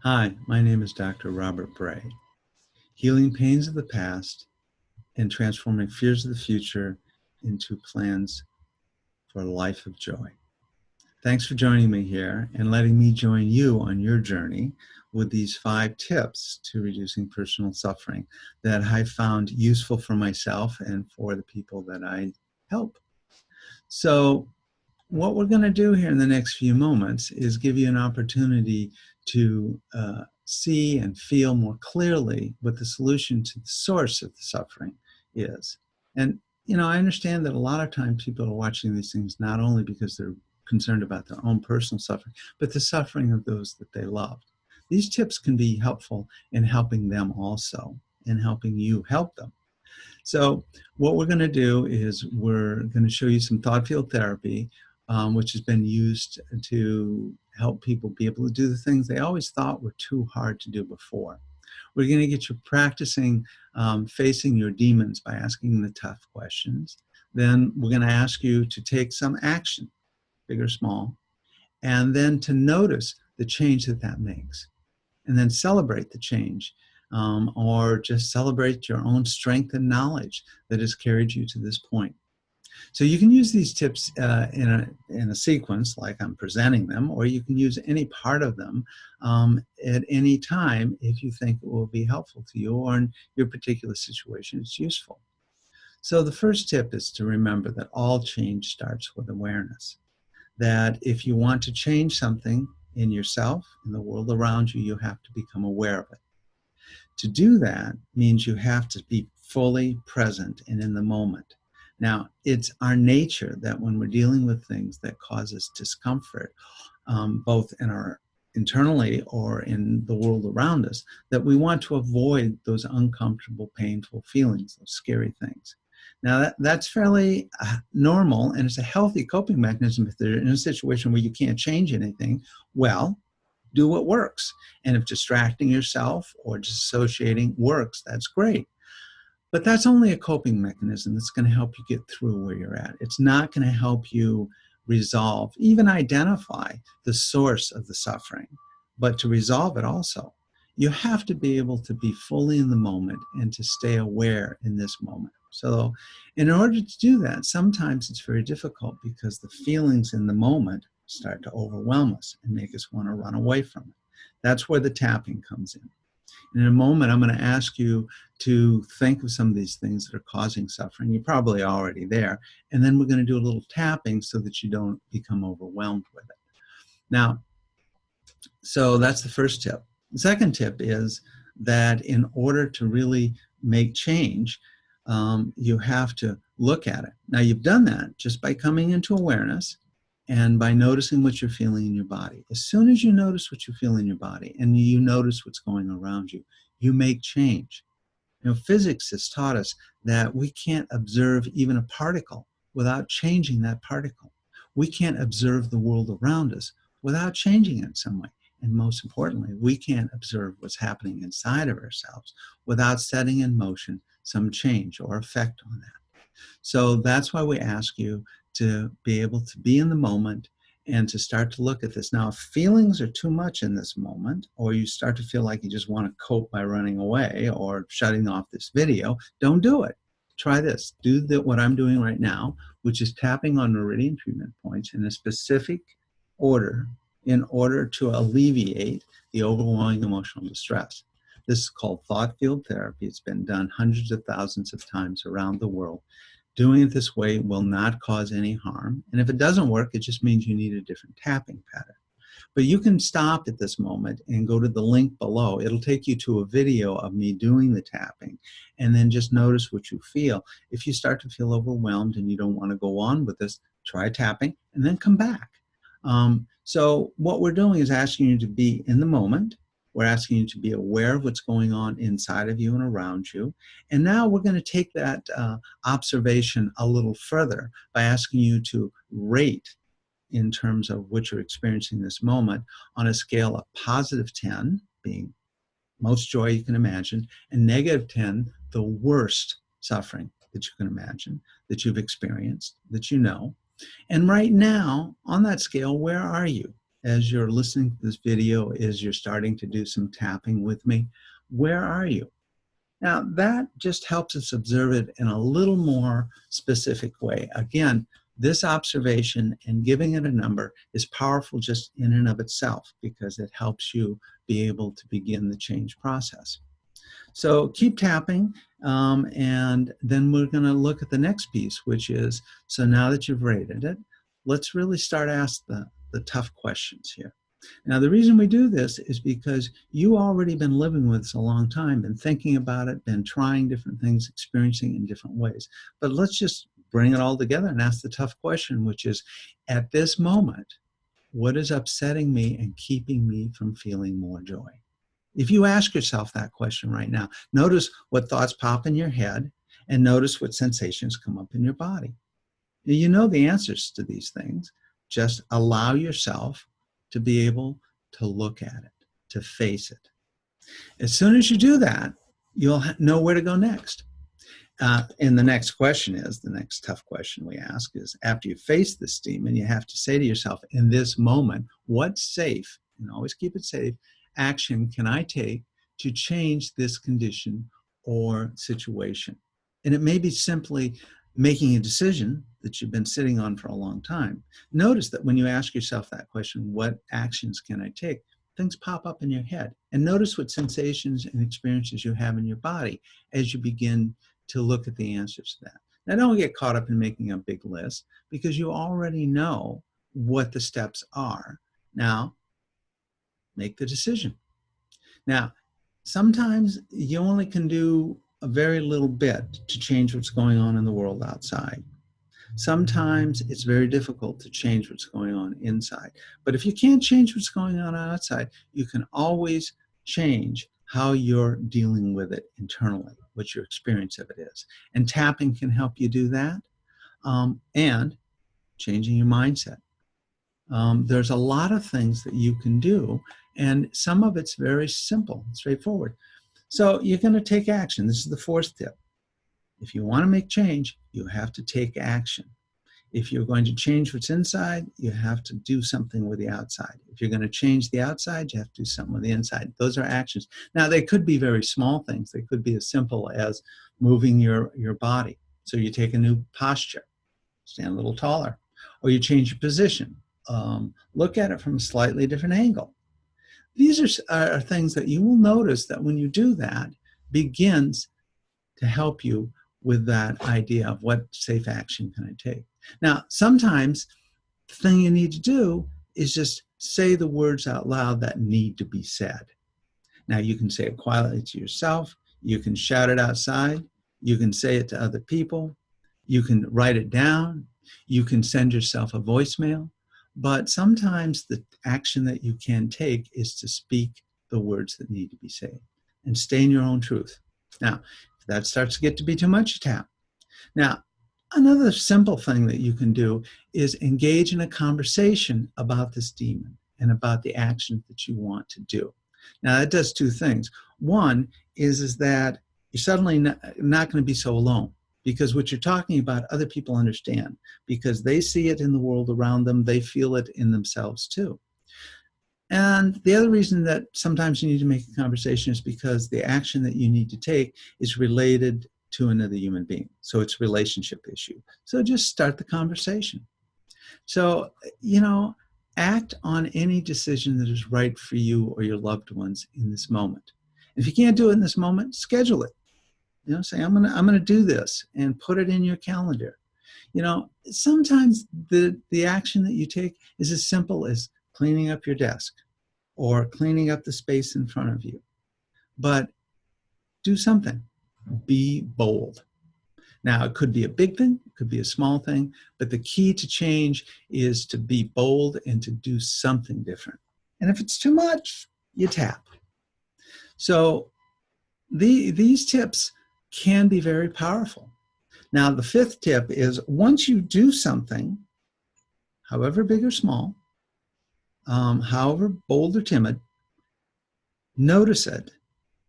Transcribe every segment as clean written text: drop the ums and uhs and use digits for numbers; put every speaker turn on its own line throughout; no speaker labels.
Hi, my name is Dr. Robert Bray. Healing pains of the past and transforming fears of the future into plans for a life of joy. Thanks for joining me here and letting me join you on your journey with these 5 tips to reducing personal suffering that I found useful for myself and for the people that I help. So, what we're going to do here in the next few moments is give you an opportunity to see and feel more clearly what the solution to the source of the suffering is. And, I understand that a lot of times people are watching these things not only because they're concerned about their own personal suffering, but the suffering of those that they love. These tips can be helpful in helping them also and helping you help them. So what we're going to do is we're going to show you some thought field therapy, which has been used to help people be able to do the things they always thought were too hard to do before. We're going to get you practicing facing your demons by asking the tough questions. Then we're going to ask you to take some action, big or small, and then to notice the change that that makes, and then celebrate the change, or just celebrate your own strength and knowledge that has carried you to this point. So you can use these tips in a sequence like I'm presenting them, or you can use any part of them at any time if you think it will be helpful to you or in your particular situation it's useful. So the first tip is to remember that all change starts with awareness. That if you want to change something in yourself, in the world around you, you have to become aware of it. To do that means you have to be fully present and in the moment. Now, it's our nature that when we're dealing with things that cause us discomfort, both in our internally or in the world around us, that we want to avoid those uncomfortable, painful feelings, those scary things. Now, that's fairly normal, and it's a healthy coping mechanism. If they're in a situation where you can't change anything, well, do what works. And if distracting yourself or disassociating works, that's great. But that's only a coping mechanism that's going to help you get through where you're at. It's not going to help you resolve, even identify the source of the suffering, but to resolve it also. You have to be able to be fully in the moment and to stay aware in this moment. So, in order to do that, sometimes it's very difficult because the feelings in the moment start to overwhelm us and make us want to run away from it. That's where the tapping comes in. In a moment, I'm going to ask you to think of some of these things that are causing suffering. You're probably already there. And then we're going to do a little tapping so that you don't become overwhelmed with it. Now, so that's the first tip. The second tip is that in order to really make change, you have to look at it. Now, you've done that just by coming into awareness and by noticing what you're feeling in your body. As soon as you notice what you feel in your body and you notice what's going around you, you make change. Physics has taught us that we can't observe even a particle without changing that particle. We can't observe the world around us without changing it in some way. And most importantly, we can't observe what's happening inside of ourselves without setting in motion some change or effect on that. So that's why we ask you to be able to be in the moment and to start to look at this. Now, if feelings are too much in this moment, or you start to feel like you just want to cope by running away or shutting off this video, don't do it. Try this. Do what I'm doing right now, which is tapping on meridian treatment points in a specific order in order to alleviate the overwhelming emotional distress. This is called thought field therapy. It's been done hundreds of thousands of times around the world. Doing it this way will not cause any harm. And if it doesn't work, it just means you need a different tapping pattern. But you can stop at this moment and go to the link below. It'll take you to a video of me doing the tapping, and then just notice what you feel. If you start to feel overwhelmed and you don't want to go on with this, try tapping and then come back. So what we're doing is asking you to be in the moment. We're asking you to be aware of what's going on inside of you and around you. And now we're going to take that observation a little further by asking you to rate in terms of what you're experiencing this moment on a scale of positive 10, being most joy you can imagine, and negative 10, the worst suffering that you can imagine, that you've experienced, that you know. And right now, on that scale, where are you? as you're listening to this video, as you're starting to do some tapping with me, where are you? Now, that just helps us observe it in a little more specific way. Again, this observation and giving it a number is powerful just in and of itself because it helps you be able to begin the change process. So keep tapping, and then we're going to look at the next piece, which is, so now that you've rated it, let's really start asking the tough questions here. Now, the reason we do this is because you already been living with this a long time, been thinking about it, been trying different things, experiencing in different ways. But let's just bring it all together and ask the tough question, which is, at this moment, what is upsetting me and keeping me from feeling more joy? If you ask yourself that question right now, notice what thoughts pop in your head and notice what sensations come up in your body. You know the answers to these things. Just allow yourself to be able to look at it, to face it. As soon as you do that, you'll know where to go next. And the next question is, the next tough question we ask is, after you face this demon, you have to say to yourself, in this moment, what safe, and always keep it safe, action can I take to change this condition or situation? And it may be simply making a decision that you've been sitting on for a long time. Notice that when you ask yourself that question, what actions can I take? Things pop up in your head. And notice what sensations and experiences you have in your body as you begin to look at the answers to that. Now, don't get caught up in making a big list because you already know what the steps are. Now, make the decision. Now, sometimes you only can do a very little bit to change what's going on in the world outside. Sometimes it's very difficult to change what's going on inside. But if you can't change what's going on outside, you can always change how you're dealing with it internally, what your experience of it is. And tapping can help you do that, and changing your mindset. There's a lot of things that you can do, and some of it's very simple, straightforward. So you're going to take action. This is the fourth tip. If you want to make change, you have to take action. If you're going to change what's inside, you have to do something with the outside. If you're going to change the outside, you have to do something with the inside. Those are actions. Now, they could be very small things. They could be as simple as moving your body. So you take a new posture, stand a little taller, or you change your position. Look at it from a slightly different angle. These are things that you will notice that when you do that, begins to help you with that idea of what safe action can I take. Now, sometimes the thing you need to do is just say the words out loud that need to be said. Now, you can say it quietly to yourself. You can shout it outside. You can say it to other people. You can write it down. You can send yourself a voicemail. But sometimes the action that you can take is to speak the words that need to be said and stay in your own truth. Now, if that starts to get to be too much, you tap. Now, another simple thing that you can do is engage in a conversation about this demon and about the actions that you want to do. Now, that does two things. One is that you're suddenly not going to be so alone, because what you're talking about, other people understand, because they see it in the world around them. They feel it in themselves too. And the other reason that sometimes you need to make a conversation is because the action that you need to take is related to another human being. So it's a relationship issue. So just start the conversation. So, act on any decision that is right for you or your loved ones in this moment. If you can't do it in this moment, schedule it. Say, I'm gonna do this and put it in your calendar. Sometimes the action that you take is as simple as cleaning up your desk or cleaning up the space in front of you. But do something. Be bold. Now, it could be a big thing, it could be a small thing, but the key to change is to be bold and to do something different. And if it's too much, you tap. So these tips can be very powerful. Now, the fifth tip is once you do something, however big or small, however bold or timid, notice it,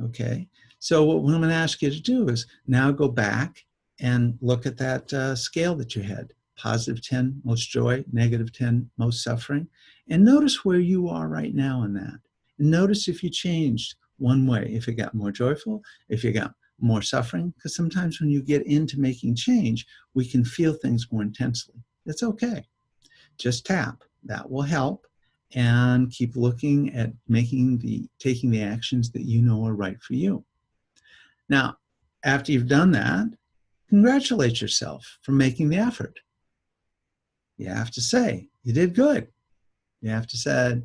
okay? So what I'm going to ask you to do is now go back and look at that scale that you had. positive 10, most joy, negative 10, most suffering. And notice where you are right now in that. And notice if you changed one way, if it got more joyful, if you got more suffering, because sometimes when you get into making change, we can feel things more intensely. It's okay. Just tap. That will help. And keep looking at taking the actions that you know are right for you. Now, after you've done that, congratulate yourself for making the effort. You have to say, you did good. You have to say,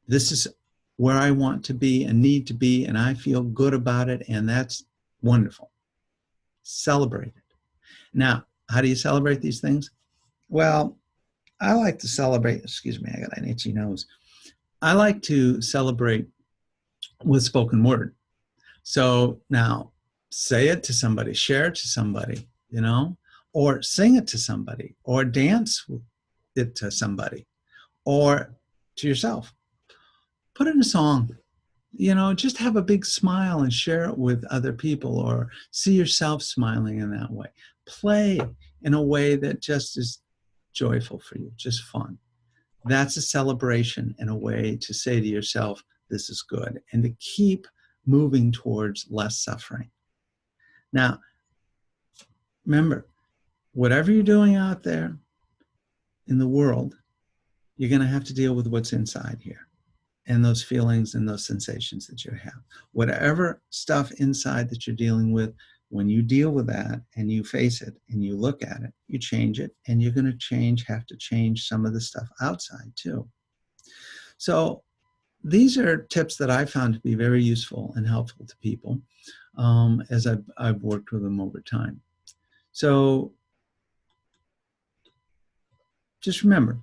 this is where I want to be and need to be, and I feel good about it, and that's wonderful. Celebrate it. Now, how do you celebrate these things? Well, I like to celebrate, excuse me, I got an itchy nose. I like to celebrate with spoken word. So now, say it to somebody, share it to somebody, you know, or sing it to somebody, or dance it to somebody, or to yourself. Put in a song, you know, just have a big smile and share it with other people, or see yourself smiling in that way. Play in a way that just is joyful for you, just fun. That's a celebration and a way to say to yourself, this is good, and to keep moving towards less suffering. Now, remember, whatever you're doing out there in the world, you're going to have to deal with what's inside here and those feelings and those sensations that you have. Whatever stuff inside that you're dealing with, when you deal with that and you face it and you look at it, you change it, and you're going to have to change some of the stuff outside too. So these are tips that I found to be very useful and helpful to people as I've worked with them over time. So just remember,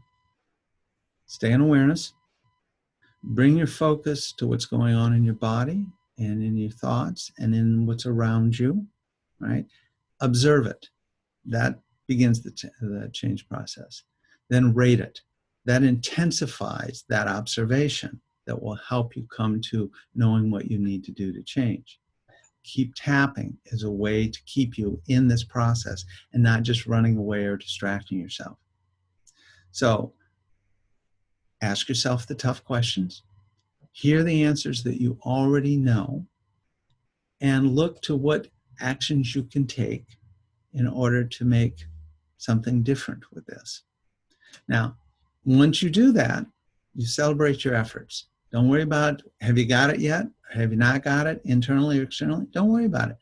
stay in awareness, bring your focus to what's going on in your body and in your thoughts and in what's around you, right? Observe it. That begins the change process. Then rate it. That intensifies that observation that will help you come to knowing what you need to do to change. Keep tapping as a way to keep you in this process and not just running away or distracting yourself. So ask yourself the tough questions. Hear the answers that you already know, and look to what actions you can take in order to make something different with this. Now, once you do that, you celebrate your efforts. Don't worry about, have you got it yet? Have you not got it internally or externally? Don't worry about it.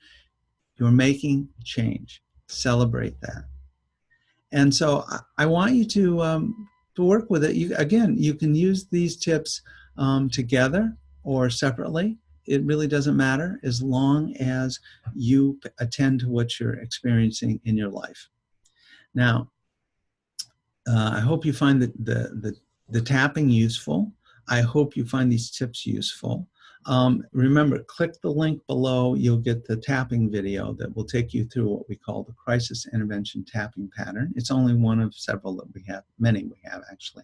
You're making change. Celebrate that. And so I want you to work with it. You can use these tips together or separately. It really doesn't matter as long as you attend to what you're experiencing in your life. Now, I hope you find the tapping useful. I hope you find these tips useful. Remember, click the link below. You'll get the tapping video that will take you through what we call the crisis intervention tapping pattern. It's only one of several that we have, many we have actually.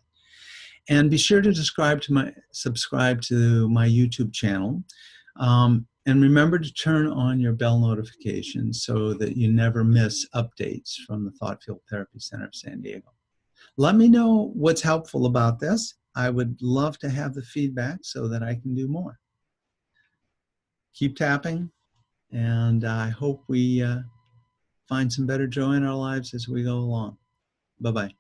And be sure to subscribe to my YouTube channel. And remember to turn on your bell notifications so that you never miss updates from the Thought Field Therapy Center of San Diego. Let me know what's helpful about this. I would love to have the feedback so that I can do more. Keep tapping, and I hope we find some better joy in our lives as we go along. Bye-bye.